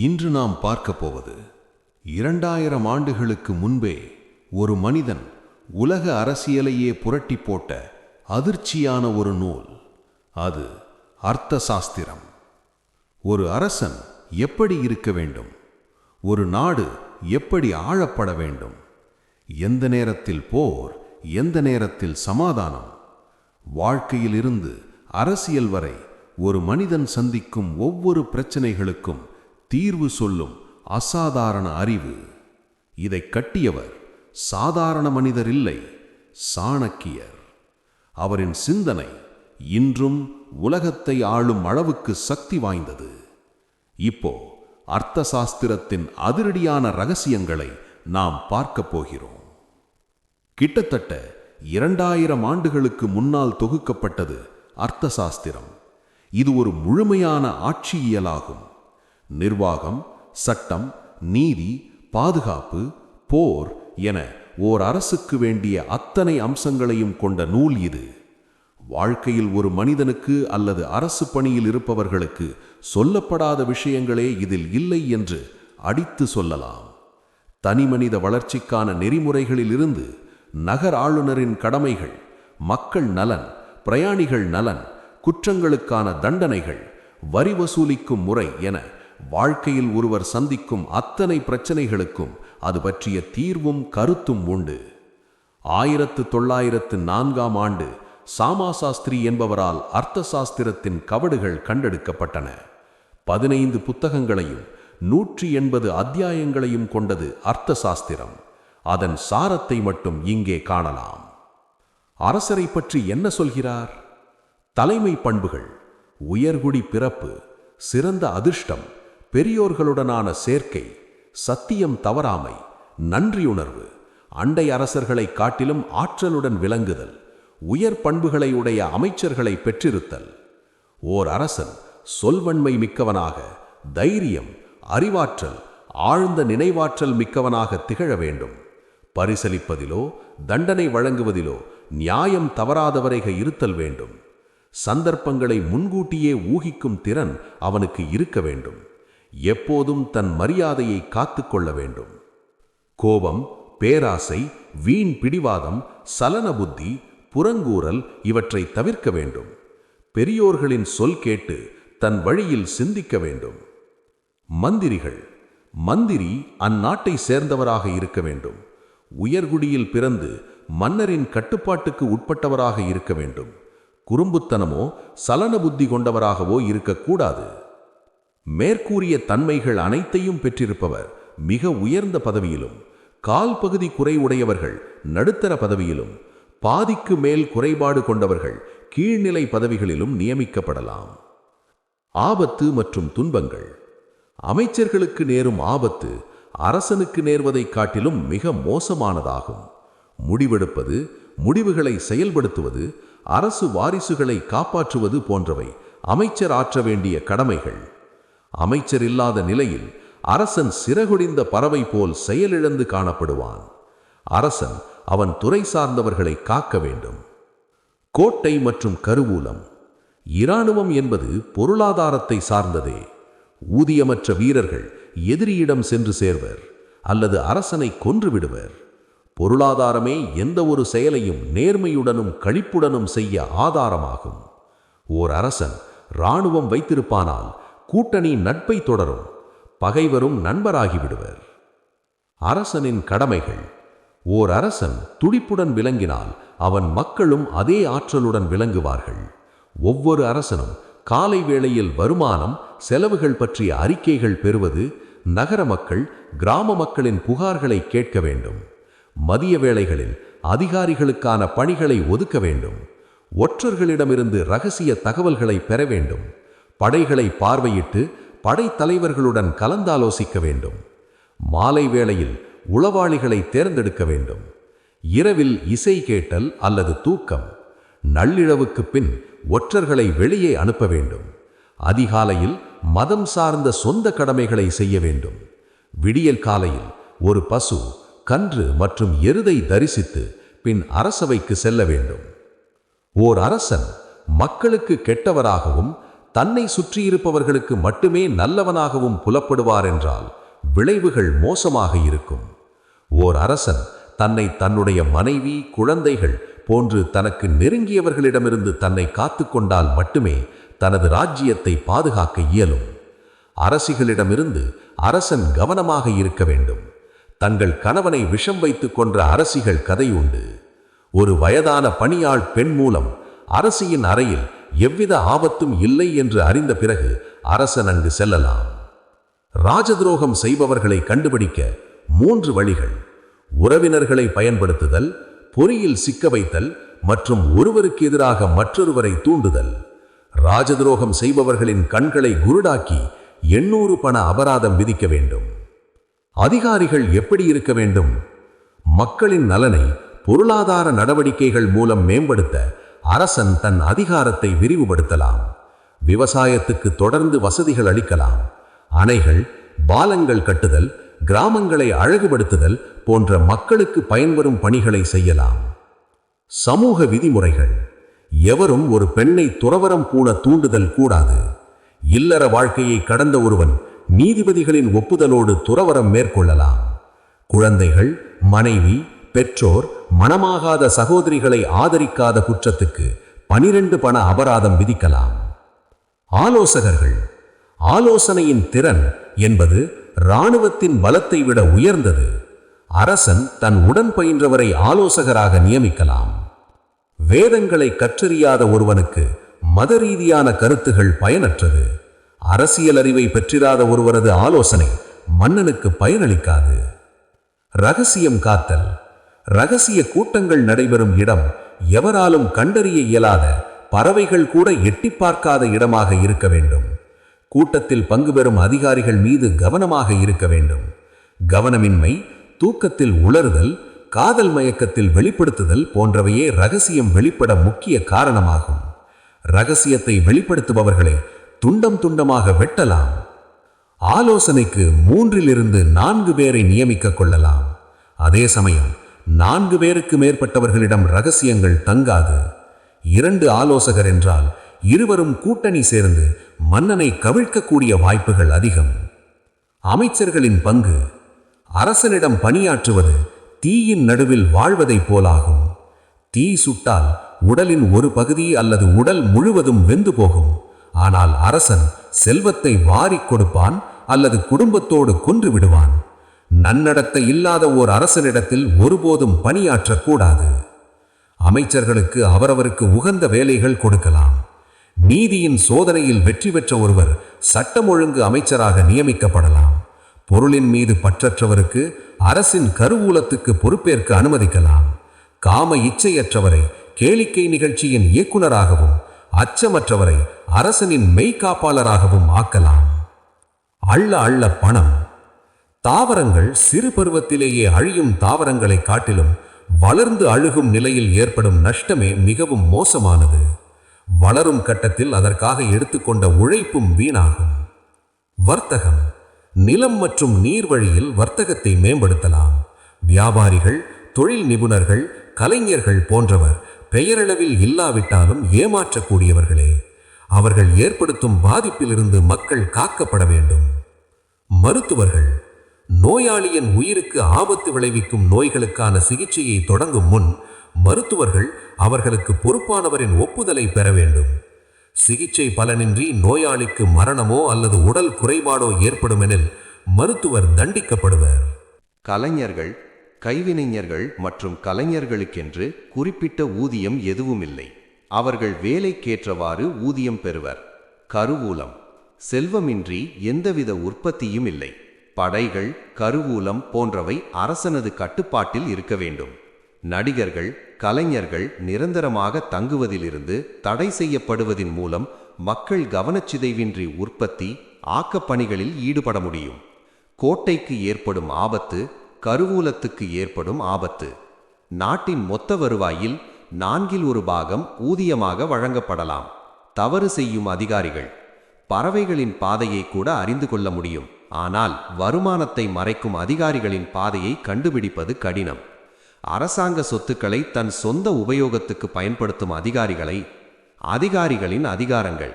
இன்று நாம் பார்க்க போவது 2000 ஆண்டுகளுக்கு முன்பே ஒரு மனிதன் உலக அரசியலையே புரட்டி போட்ட அதிர்ச்சியான ஒரு நூல். அது அர்த்தசாஸ்திரம். ஒரு அரசன் எப்படி இருக்க வேண்டும், ஒரு நாடு எப்படி ஆளப்பட வேண்டும், எந்த நேரத்தில் போர், எந்த நேரத்தில் சமாதானம், வாழ்க்கையிலிருந்து அரசியல் வரை ஒரு மனிதன் சந்திக்கும் ஒவ்வொரு பிரச்சனைகளுக்கும் தீர்வு சொல்லும் அசாதாரண அறிவு. இதை கட்டியவர் சாதாரண மனிதர் இல்லை, சாணக்கியர். அவரின் சிந்தனை இன்றும் உலகத்தை ஆளும் அளவுக்கு சக்தி வாய்ந்தது. இப்போ அர்த்தசாஸ்திரத்தின் அதிரடியான ரகசியங்களை நாம் பார்க்க போகிறோம். கிட்டத்தட்ட 2000 ஆண்டுகளுக்கு முன்னால் தொகுக்கப்பட்டது அர்த்தசாஸ்திரம். இது ஒரு முழுமையான ஆட்சியியலாகும். நிர்வாகம், சட்டம், நீதி, பாதுகாப்பு, போர் என ஓர் அரசுக்கு வேண்டிய அத்தனை அம்சங்களையும் கொண்ட நூல் இது. வாழ்க்கையில் ஒரு மனிதனுக்கு அல்லது அரசு பணியில் இருப்பவர்களுக்கு சொல்லப்படாத விஷயங்களே இதில் இல்லை என்று அடித்து சொல்லலாம். தனிமனித வளர்ச்சிக்கான நெறிமுறைகளில் இருந்து நகர் ஆளுநரின் கடமைகள், மக்கள் நலன், பிரயாணிகள் நலன், குற்றங்களுக்கான தண்டனைகள், வரி வசூலிக்கும் முறை என வாழ்க்கையில் ஒருவர் சந்திக்கும் அத்தனை பிரச்சனைகளுக்கும் அது பற்றிய தீர்வும் கருத்தும் உண்டு. 1904ஆம் ஆண்டு சாமாசாஸ்திரி என்பவரால் அர்த்தசாஸ்திரத்தின் கவடுகள் கண்டெடுக்கப்பட்டன. 15 புத்தகங்களையும் 180 அத்தியாயங்களையும் கொண்டது அர்த்தசாஸ்திரம். அதன் சாரத்தை மட்டும் இங்கே காணலாம். அரசரை பற்றி என்ன சொல்கிறார்? தலைமை பண்புகள், உயர்குடி பிறப்பு, சிறந்த அதிர்ஷ்டம், பெரியோர்களுடனான சேர்க்கை, சத்தியம் தவறாமை, நன்றியுணர்வு, அண்டை அரசர்களை காட்டிலும் ஆற்றலுடன் விளங்குதல், உயர் பண்புகளை உடைய அமைச்சர்களை பெற்றிருத்தல். ஓர் அரசன் சொல்வன்மை மிக்கவனாக, தைரியம், அறிவாற்றல், ஆழ்ந்த நினைவாற்றல் மிக்கவனாக திகழ வேண்டும். பரிசளிப்பதிலோ தண்டனை வழங்குவதிலோ நியாயம் தவறாதவரைக இருத்தல் வேண்டும். சந்தர்ப்பங்களை முன்கூட்டியே ஊகிக்கும் திறன் அவனுக்கு இருக்க வேண்டும். எப்போதும் தன் மரியாதையை காத்துக்கொள்ள வேண்டும். கோபம், பேராசை, வீண் பிடிவாதம், சலன புத்தி, புறங்கூறல் இவற்றை தவிர்க்க வேண்டும். பெரியோர்களின் சொல் கேட்டு தன் வழியில் சிந்திக்க வேண்டும். மந்திரிகள், மந்திரி அந்நாட்டை சேர்ந்தவராக இருக்க வேண்டும். உயர்குடியில் பிறந்து மன்னரின் கட்டுப்பாட்டுக்கு உட்பட்டவராக இருக்க வேண்டும். குறும்புத்தனமோ சலன புத்தி கொண்டவராகவோ இருக்கக்கூடாது. மேற்கூறிய தன்மைகள் அனைத்தையும் பெற்றிருப்பவர் மிக உயர்ந்த பதவியிலும், கால் பகுதி குறை உடையவர்கள் நடுத்தர பதவியிலும், பாதிக்கு மேல் குறைபாடு கொண்டவர்கள் கீழ்நிலை பதவிகளிலும் நியமிக்கப்படலாம். ஆபத்து மற்றும் துன்பங்கள். அமைச்சர்களுக்கு நேரும் ஆபத்து அரசனுக்கு நேர்வதை காட்டிலும் மிக மோசமானதாகும். முடிவெடுப்பது, முடிவுகளை செயல்படுத்துவது, அரசு வாரிசுகளை காப்பாற்றுவது போன்றவை அமைச்சர் ஆற்ற வேண்டிய கடமைகள். அமைச்சர் இல்லாத நிலையில் அரசன் சிறகுடிந்த பறவை போல் செயலிழந்து காணப்படுவான். அரசன் அவன் துறை சார்ந்தவர்களை காக்க வேண்டும். கோட்டை மற்றும் கருவூலம். இராணுவம் என்பது பொருளாதாரத்தை சார்ந்ததே. ஊதியமற்ற வீரர்கள் எதிரியிடம் சென்று சேர்வர் அல்லது அரசனை கொன்று விடுவர். பொருளாதாரமே எந்த ஒரு செயலையும் நேர்மையுடனும் களிப்புடனும் செய்ய ஆதாரமாகும். ஓர் அரசன் இராணுவம் வைத்திருப்பானால் கூட்டணி நட்பை தொடரும், பகைவரும் நண்பராகிவிடுவர். அரசனின் கடமைகள். ஓர் அரசன் துடிப்புடன் விளங்கினால் அவன் மக்களும் அதே ஆற்றலுடன் விளங்குவார்கள். ஒவ்வொரு அரசனும் காலை வேளையில் வருமானம், செலவுகள் பற்றிய அறிக்கைகள் பெறுவது, நகர மக்கள், கிராம மக்களின் புகார்களை கேட்க வேண்டும். மதிய வேளைகளில் அதிகாரிகளுக்கான பணிகளை ஒதுக்க வேண்டும். ஒற்றர்களிடமிருந்து இரகசிய தகவல்களை பெற வேண்டும். படைகளை பார்வையிட்டு படைத்தலைவர்களுடன் கலந்தாலோசிக்க வேண்டும். மாலை வேளையில் உளவாளிகளை தேர்ந்தெடுக்க வேண்டும். இரவில் இசை கேட்டல் அல்லது தூக்கம். நள்ளிரவுக்கு பின் ஒற்றர்களை வெளியே அனுப்ப வேண்டும். அதிகாலையில் மதம் சார்ந்த சொந்த கடமைகளை செய்ய வேண்டும். விடியல் காலையில் ஒரு பசு, கன்று மற்றும் எருதை தரிசித்து பின் அரசவைக்கு செல்ல வேண்டும். ஓர் அரசன் மக்களுக்கு கெட்டவராகவும் தன்னை சுற்றியிருப்பவர்களுக்கு மட்டுமே நல்லவனாகவும் புலப்படுவார் என்றால் விளைவுகள் மோசமாக இருக்கும். ஓர் அரசன் தன்னை தன்னுடைய மனைவி, குழந்தைகள் போன்று தனக்கு நெருங்கியவர்களிடமிருந்து தன்னை காத்து கொண்டால் மட்டுமே தனது ராஜ்யத்தை பாதுகாக்க இயலும். அரசிகளிடமிருந்து அரசன் கவனமாக இருக்க வேண்டும். தங்கள் கணவனை விஷம் வைத்து கொன்ற அரசிகள் கதை உண்டு. ஒரு வயதான பணியாள் பெண் மூலம் அரசியின் அறையில் எவ்வித ஆபத்தும் இல்லை என்று அறிந்த பிறகு அரசன் அங்கு செல்லலாம். ராஜதுரோகம் செய்பவர்களை கண்டுபிடிக்க 3 வழிகள்: உறவினர்களை பயன்படுத்துதல், பொறியில் சிக்க வைத்தல் மற்றும் ஒருவருக்கு எதிராக மற்றொருவரை தூண்டுதல். ராஜதுரோகம் செய்பவர்களின் கண்களை குருடாக்கி 800 பண அபராதம் விதிக்க வேண்டும். அதிகாரிகள் எப்படி இருக்க வேண்டும்? மக்களின் நலனை பொருளாதார நடவடிக்கைகள் மூலம் மேம்படுத்த அரசன் தன் அதிகாரத்தை விரிவுபடுத்தலாம். விவசாயத்துக்கு தொடர்ந்து வசதிகள் அளிக்கலாம். அணைகள், பாலங்கள் கட்டுதல், கிராமங்களை அழகுபடுத்துதல் போன்ற மக்களுக்கு பயன்வரும் பணிகளை செய்யலாம். சமூக விதிமுறைகள்: எவரும் ஒரு பெண்ணை துறவறம் பூண தூண்டுதல் கூடாது. இல்லற வாழ்க்கையை கடந்த ஒருவன் நீதிபதிகளின் ஒப்புதலோடு துறவறம் மேற்கொள்ளலாம். குழந்தைகள், மனைவி, பெற்றோர், மணமாகாத சகோதரிகளை ஆதரிக்காத குற்றத்துக்கு 12 பண அபராதம் விதிக்கலாம். ஆலோசகர்கள்: ஆலோசனையின் திறன் என்பது இராணுவத்தின் பலத்தை விட உயர்ந்தது. அரசன் தன் உடன் பயின்றவரை ஆலோசகராக நியமிக்கலாம். வேதங்களை கற்றறியாத ஒருவனுக்கு மத ரீதியான கருத்துகள் பயனற்றது. அரசியல் அறிவை பெற்றிராத ஒருவரது ஆலோசனை மன்னனுக்கு பயனளிக்காது. இரகசியம் காத்தல்: இரகசிய கூட்டங்கள் நடைபெறும் இடம் எவராலும் கண்டறிய இயலாத, பறவைகள் கூட எட்டி பார்க்காத இடமாக இருக்க வேண்டும். கூட்டத்தில் பங்கு பெறும் அதிகாரிகள் மீது கவனமாக இருக்க வேண்டும். கவனமின்மை, தூக்கத்தில் உளறுதல், காதல் மயக்கத்தில் வெளிப்படுத்துதல் போன்றவையே இரகசியம் வெளிப்பட முக்கிய காரணமாகும். இரகசியத்தை வெளிப்படுத்துபவர்களை துண்டம் துண்டமாக வெட்டலாம். ஆலோசனைக்கு 3 to 4 பேரை நியமிக்க கொள்ளலாம். அதே சமயம் 4 பேருக்கு மேற்பட்டவர்களிடம் இரகசியங்கள் தங்காது. 2 ஆலோசகர் என்றால் இருவரும் கூட்டணி சேர்ந்து மன்னனை கவிழ்க்கக்கூடிய வாய்ப்புகள் அதிகம். அமைச்சர்களின் பங்கு: அரசனிடம் பணியாற்றுவது தீயின் நடுவில் வாழ்வதைப் போலாகும். தீ சுட்டால் உடலின் ஒரு பகுதி அல்லது உடல் முழுவதும் வெந்து போகும். ஆனால் அரசன் செல்வத்தை வாரிக் கொடுப்பான் அல்லது குடும்பத்தோடு கொன்று விடுவான். நன்னடத்தை இல்லாத ஓர் அரசனிடத்தில் ஒருபோதும் பணியாற்றக்கூடாது. அமைச்சர்களுக்கு அவரவருக்கு உகந்த வேலைகள் கொடுக்கலாம். நீதியின் சோதனையில் வெற்றி பெற்ற ஒருவர் சட்டம் ஒழுங்கு அமைச்சராக நியமிக்கப்படலாம். பொருளின் மீது பற்றற்றவருக்கு அரசின் கருவூலத்துக்கு பொறுப்பேற்க அனுமதிக்கலாம். காம இச்சையற்றவரை கேளிக்கை நிகழ்ச்சியின் இயக்குநராகவும் அச்சமற்றவரை அரசனின் மெய்காப்பாளராகவும் ஆக்கலாம். அள்ள அள்ள பணம்: தாவரங்கள் சிறு பருவத்திலேயே அழியும் தாவரங்களை காட்டிலும் வளர்ந்து அழுகும் நிலையில் ஏற்படும் நஷ்டமே மிகவும் மோசமானது. வளரும் கட்டத்தில் அதற்காக எடுத்துக்கொண்ட உழைப்பும் வீணாகும். வர்த்தகம்: நிலம் மற்றும் நீர் வழியில் வர்த்தகத்தை மேம்படுத்தலாம். வியாபாரிகள், தொழில் நிபுணர்கள், கலைஞர்கள் போன்றவர் பெயரளவில் இல்லாவிட்டாலும் ஏமாற்றக்கூடியவர்களே. அவர்கள் ஏற்படுத்தும் பாதிப்பிலிருந்து மக்கள் காக்கப்பட வேண்டும். மருத்துவர்கள்: நோயாளியின் உயிருக்கு ஆபத்து விளைவிக்கும் நோய்களுக்கான சிகிச்சையை தொடங்கும் முன் மருத்துவர்கள் அவர்களுக்கு பொறுப்பானவரின் ஒப்புதலை பெற வேண்டும். சிகிச்சை பலனின்றி நோயாளிக்கு மரணமோ அல்லது உடல் குறைபாடோ ஏற்படுமெனில் மருத்துவர் தண்டிக்கப்படுவர். கலைஞர்கள், கைவினைஞர்கள் மற்றும் கலைஞர்களுக்கென்று குறிப்பிட்ட ஊதியம் எதுவும் இல்லை. அவர்கள் வேலைக்கேற்றவாறு ஊதியம் பெறுவர். கருவூலம்: செல்வமின்றி எந்தவித உற்பத்தியும் இல்லை. படைகள், கருவூலம் போன்றவை அரசனது கட்டுப்பாட்டில் இருக்க வேண்டும். நடிகர்கள், கலைஞர்கள் நிரந்தரமாக தங்குவதிலிருந்து தடை செய்யப்படுவதின் மூலம் மக்கள் கவனச்சிதைவின்றி உற்பத்தி, ஆக்கப்பணிகளில் ஈடுபட முடியும். கோட்டைக்கு ஏற்படும் ஆபத்து, கருவூலத்துக்கு ஏற்படும் ஆபத்து: நாட்டின் மொத்த வருவாயில் 1/4 ஊதியமாக வழங்கப்படலாம். தவறு செய்யும் அதிகாரிகள்: பறவைகளின் பாதையை கூட அறிந்து கொள்ள முடியும். ஆனால் வருமானத்தை மறைக்கும் அதிகாரிகளின் பாதையை கண்டுபிடிப்பது கடினம். அரசாங்க சொத்துக்களை தன் சொந்த உபயோகத்துக்கு பயன்படுத்தும் அதிகாரிகளின் அதிகாரங்கள்: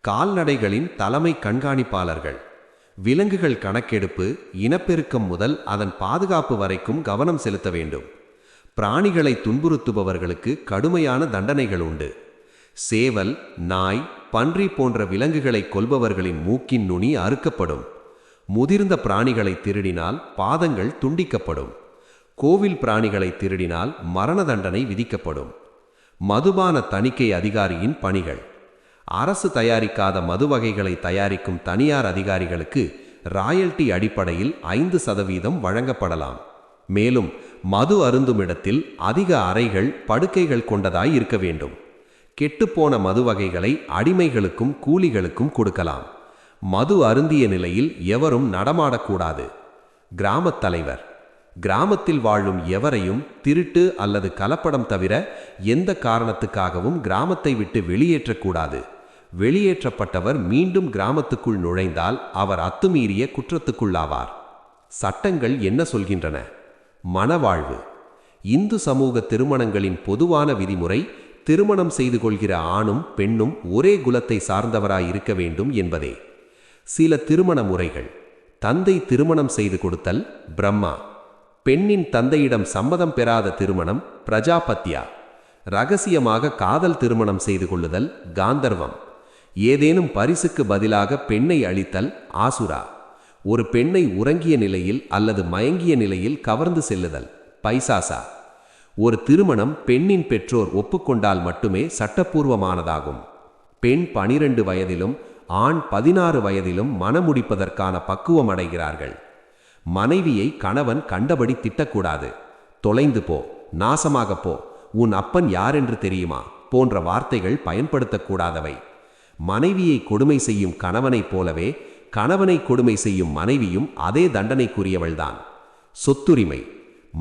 கால்நடைகளின் தலைமை கண்காணிப்பாளர்கள். விலங்குகள் கணக்கெடுப்பு, இனப்பெருக்கம் முதல் அதன் பாதுகாப்பு வரைக்கும் கவனம் செலுத்த வேண்டும். பிராணிகளை துன்புறுத்துபவர்களுக்கு கடுமையான தண்டனைகள் உண்டு. சேவல், நாய், பன்றி போன்ற விலங்குகளை கொல்பவர்களின் மூக்கின் நுனி அறுக்கப்படும். முதிர்ந்த பிராணிகளை திருடினால் பாதங்கள் துண்டிக்கப்படும். கோவில் பிராணிகளை திருடினால் மரண தண்டனை விதிக்கப்படும். மதுபான தணிக்கை அதிகாரியின் பணிகள். அரசு தயாரிக்காத மது வகைகளை தயாரிக்கும் தனியார் அதிகாரிகளுக்கு ராயல்டி அடிப்படையில் 5% வழங்கப்படலாம். மேலும் மது அருந்துமிடத்தில் அதிக அறைகள், படுக்கைகள் கொண்டதாய் இருக்க வேண்டும். கெட்டுப்போன மது வகைகளை அடிமைகளுக்கும் கூலிகளுக்கும் கொடுக்கலாம். மது அருந்திய நிலையில் எவரும் நடமாடக்கூடாது. கிராமத் தலைவர். கிராமத்தில் வாழும் எவரையும் திருட்டு அல்லது கலப்படம் தவிர எந்த காரணத்துக்காகவும் கிராமத்தை விட்டு வெளியேற்றக்கூடாது. வெளியேற்றப்பட்டவர் மீண்டும் கிராமத்துக்குள் நுழைந்தால் அவர் அத்துமீறிய குற்றத்துக்குள்ளாவார். சட்டங்கள் என்ன சொல்கின்றன? மணவாழ்வு. இந்து சமூக திருமணங்களின் பொதுவான விதிமுறை திருமணம் செய்து கொள்கிற ஆணும் பெண்ணும் ஒரே குலத்தை சார்ந்தவராய் இருக்க வேண்டும் என்பதே. சில திருமண முறைகள். தந்தை திருமணம் செய்து கொடுத்தல், பிரம்மா. பெண்ணின் தந்தையிடம் சம்மதம் பெறாத திருமணம், பிரஜாபத்யா. இரகசியமாக காதல் திருமணம் செய்து கொள்ளுதல், காந்தர்வம். ஏதேனும் பரிசுக்கு பதிலாக பெண்ணை அளித்தல், ஆசுரா. ஒரு பெண்ணை உறங்கிய நிலையில் அல்லது மயங்கிய நிலையில் கவர்ந்து செல்லுதல், பைசாசா. ஒரு திருமணம் பெண்ணின் பெற்றோர் ஒப்புக்கொண்டால் மட்டுமே சட்டப்பூர்வமானதாகும். பெண் 12 வயதிலும் ஆண் 16 வயதிலும் மணமுடிப்பதற்கான பக்குவம் அடைகிறார்கள். மனைவியை கணவன் கண்டபடி திட்டக்கூடாது. தொலைந்து போ, நாசமாக போ, உன் அப்பன் யாரென்று தெரியுமா போன்ற வார்த்தைகள் பயன்படுத்தக்கூடாதவை. மனைவியை கொடுமை செய்யும் கணவனைப் போலவே கணவனை கொடுமை செய்யும் மனைவியும் அதே தண்டனைக்குரியவள்தான். சொத்துரிமை.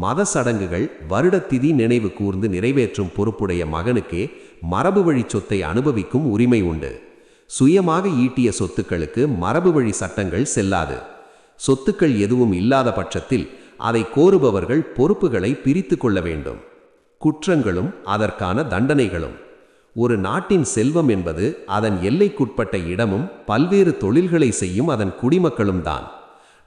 மத சடங்குகள், வருடத்திதி நினைவு கூர்ந்து நிறைவேற்றும் பொறுப்புடைய மகனுக்கே மரபு வழி சொத்தை அனுபவிக்கும் உரிமை உண்டு. சுயமாக ஈட்டிய சொத்துக்களுக்கு மரபு வழி சட்டங்கள் செல்லாது. சொத்துக்கள் எதுவும் இல்லாத பட்சத்தில் அதை கோருபவர்கள் பொறுப்புகளை பிரித்து கொள்ள வேண்டும். குற்றங்களும் அதற்கான தண்டனைகளும். ஒரு நாட்டின் செல்வம் என்பது அதன் எல்லைக்குட்பட்ட இடமும் பல்வேறு தொழில்களை செய்யும் அதன் குடிமக்களும் தான்.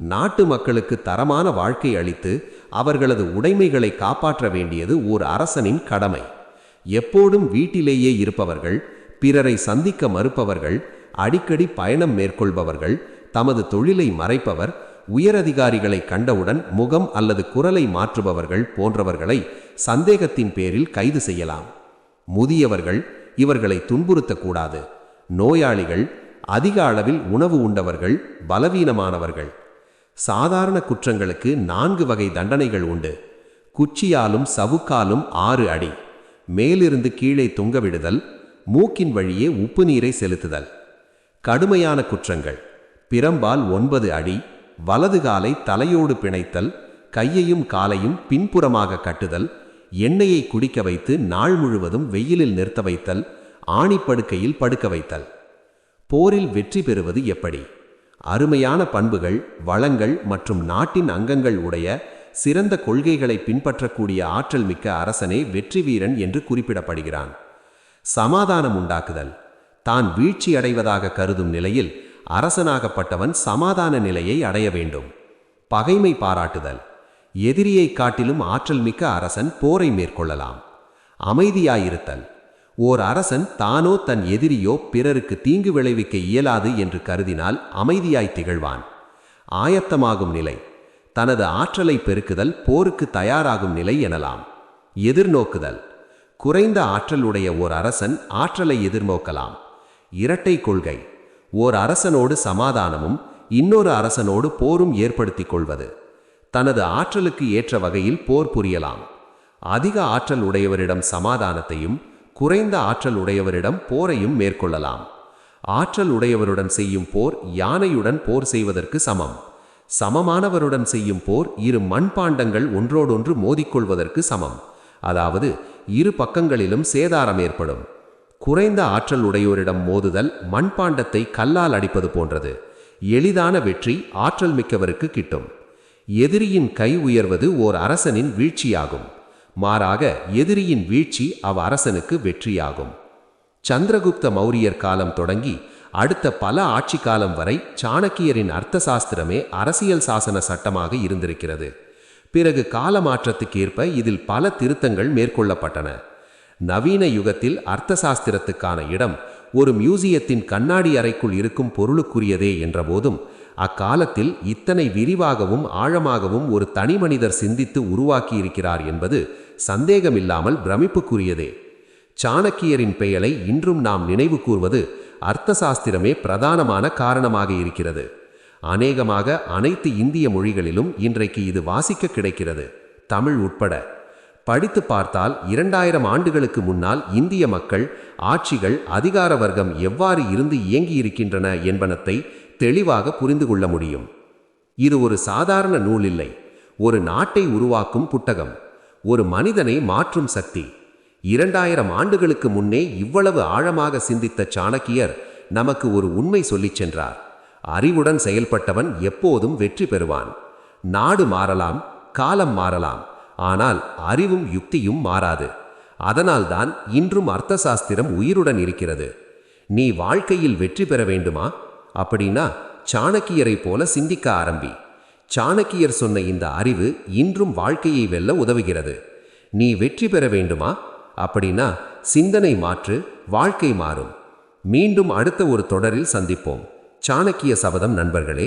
நாட்டு மக்களுக்கு தரமான வாழ்க்கை அளித்து அவர்களது உடைமைகளை காப்பாற்ற வேண்டியது ஓர் அரசனின் கடமை. எப்போதும் வீட்டிலேயே இருப்பவர்கள், பிறரை சந்திக்க மறுப்பவர்கள், அடிக்கடி பயணம் மேற்கொள்பவர்கள், தமது தொழிலை மறைப்பவர், உயரதிகாரிகளை கண்டவுடன் முகம் அல்லது குரலை மாற்றுபவர்கள் போன்றவர்களை சந்தேகத்தின் பேரில் கைது செய்யலாம். முதியவர்கள், இவர்களை துன்புறுத்தக்கூடாது. நோயாளிகள், அதிக அளவில் உணவு உண்டவர்கள், பலவீனமானவர்கள். சாதாரண குற்றங்களுக்கு 4 வகை தண்டனைகள் உண்டு. குச்சியாலும் சவுக்காலும் 6 அடி, மேலிருந்து கீழே தொங்கவிடுதல், மூக்கின் வழியே உப்பு நீரை செலுத்துதல். கடுமையான குற்றங்கள்: பிரம்பால் 9 அடி, வலது காலை தலையோடு பிணைத்தல், கையையும் காலையும் பின்புறமாக கட்டுதல், எண்ணெயை குடிக்க வைத்து நாள் முழுவதும் வெயிலில் நிறுத்த வைத்தல், ஆணிப்படுக்கையில் படுக்க வைத்தல். போரில் வெற்றி பெறுவது எப்படி? அருமையான பண்புகள், வளங்கள் மற்றும் நாட்டின் அங்கங்கள் உடைய சிறந்த கொள்கைகளை பின்பற்றக்கூடிய ஆற்றல் மிக்க அரசனே வெற்றி வீரன் என்று குறிப்பிடப்படுகிறான். சமாதானம் உண்டாக்குதல். தான் வீழ்ச்சி அடைவதாக கருதும் நிலையில் அரசனாகப்பட்டவன் சமாதான நிலையை அடைய வேண்டும். பகைமை பாராட்டுதல். எதிரியை காட்டிலும் ஆற்றல் மிக்க அரசன் போரை மேற்கொள்ளலாம். அமைதியாயிருத்தல். ஓர் அரசன் தானோ தன் எதிரியோ பிறருக்கு தீங்கு விளைவிக்க இயலாது என்று கருதினால் அமைதியாய் திகழ்வான். ஆயத்தமாகும் நிலை. தனது ஆற்றலை பெருக்குதல், போருக்கு தயாராகும் நிலை எனலாம். எதிர்நோக்குதல். குறைந்த ஆற்றல் உடைய ஓர் அரசன் ஆற்றலை எதிர்நோக்கலாம். இரட்டை கொள்கை. ஓர் அரசனோடு சமாதானமும் இன்னொரு அரசனோடு போரும் ஏற்படுத்திக் கொள்வது. தனது ஆற்றலுக்கு ஏற்ற வகையில் போர் புரியலாம். அதிக ஆற்றல் உடையவரிடம் சமாதானத்தையும் குறைந்த ஆற்றல் உடையவரிடம் போரையும் மேற்கொள்ளலாம். ஆற்றல் உடையவருடன் செய்யும் போர் யானையுடன் போர் செய்வதற்கு சமம். சமமானவருடன் செய்யும் போர் இரு மண்பாண்டங்கள் ஒன்றோடொன்று மோதிக்கொள்வதற்கு சமம். அதாவது இரு பக்கங்களிலும் சேதாரம் ஏற்படும். குறைந்த ஆற்றல் உடையோரிடம் மோதுதல் மண்பாண்டத்தை கல்லால் அடிப்பது போன்றது. எளிதான வெற்றி ஆற்றல் மிக்கவருக்கு கிட்டும். எதிரியின் கை உயர்வது ஓர் அரசனின் வீழ்ச்சியாகும். மாறாக எதிரியின் வீழ்ச்சி அரசனுக்கு வெற்றியாகும். சந்திரகுப்த மௌரியர் காலம் தொடங்கி அடுத்த பல ஆட்சி காலம் வரை சாணக்கியரின் அர்த்த சாஸ்திரமே அரசியல் சாசன சட்டமாக இருந்திருக்கிறது. பிறகு கால மாற்றத்துக்கேற்ப இதில் பல திருத்தங்கள் மேற்கொள்ளப்பட்டன. நவீன யுகத்தில் அர்த்த சாஸ்திரத்துக்கான இடம் ஒரு மியூசியத்தின் கண்ணாடி அறைக்குள் இருக்கும் பொருளுக்குரியதே என்றபோதும், அக்காலத்தில் இத்தனை விரிவாகவும் ஆழமாகவும் ஒரு தனிமனிதர் சிந்தித்து உருவாக்கியிருக்கிறார் என்பது சந்தேகமில்லாமல் பிரமிப்புக்குரியதே. சாணக்கியரின் பெயரை இன்றும் நாம் நினைவு கூர்வது அர்த்த சாஸ்திரமே பிரதானமான காரணமாக இருக்கிறது. அநேகமாக அனைத்து இந்திய மொழிகளிலும் இன்றைக்கு இது வாசிக்க கிடைக்கிறது, தமிழ் உட்பட. படித்து பார்த்தால் 2000 ஆண்டுகளுக்கு முன்னால் இந்திய மக்கள், ஆட்சிகள், அதிகார வர்க்கம் எவ்வாறு இருந்து இயங்கியிருக்கின்றன என்பனத்தை தெளிவாக புரிந்து கொள்ள முடியும். இது ஒரு சாதாரண நூல் இல்லை, ஒரு நாட்டை உருவாக்கும் புத்தகம், ஒரு மனிதனை மாற்றும் சக்தி. 2000 ஆண்டுகளுக்கு முன்னே இவ்வளவு ஆழமாக சிந்தித்த சாணக்கியர் நமக்கு ஒரு உண்மை சொல்லிச் சென்றார்: அறிவுடன் செயல்பட்டவன் எப்போதும் வெற்றி பெறுவான். நாடு மாறலாம், காலம் மாறலாம், ஆனால் அறிவும் யுக்தியும் மாறாது. அதனால்தான் இன்றும் அர்த்த சாஸ்திரம் உயிருடன் இருக்கிறது. நீ வாழ்க்கையில் வெற்றி பெற வேண்டுமா? அப்படின்னா சாணக்கியரை போல சிந்திக்க ஆரம்பி. சாணக்கியர் சொன்ன இந்த அறிவு இன்றும் வாழ்க்கையை வெல்ல உதவுகிறது. நீ வெற்றி பெற வேண்டுமா? அப்படின்னா சிந்தனை மாற்று, வாழ்க்கை மாறும். மீண்டும் அடுத்த ஒரு தொடரில் சந்திப்போம். சாணக்கிய சபதம் நண்பர்களே.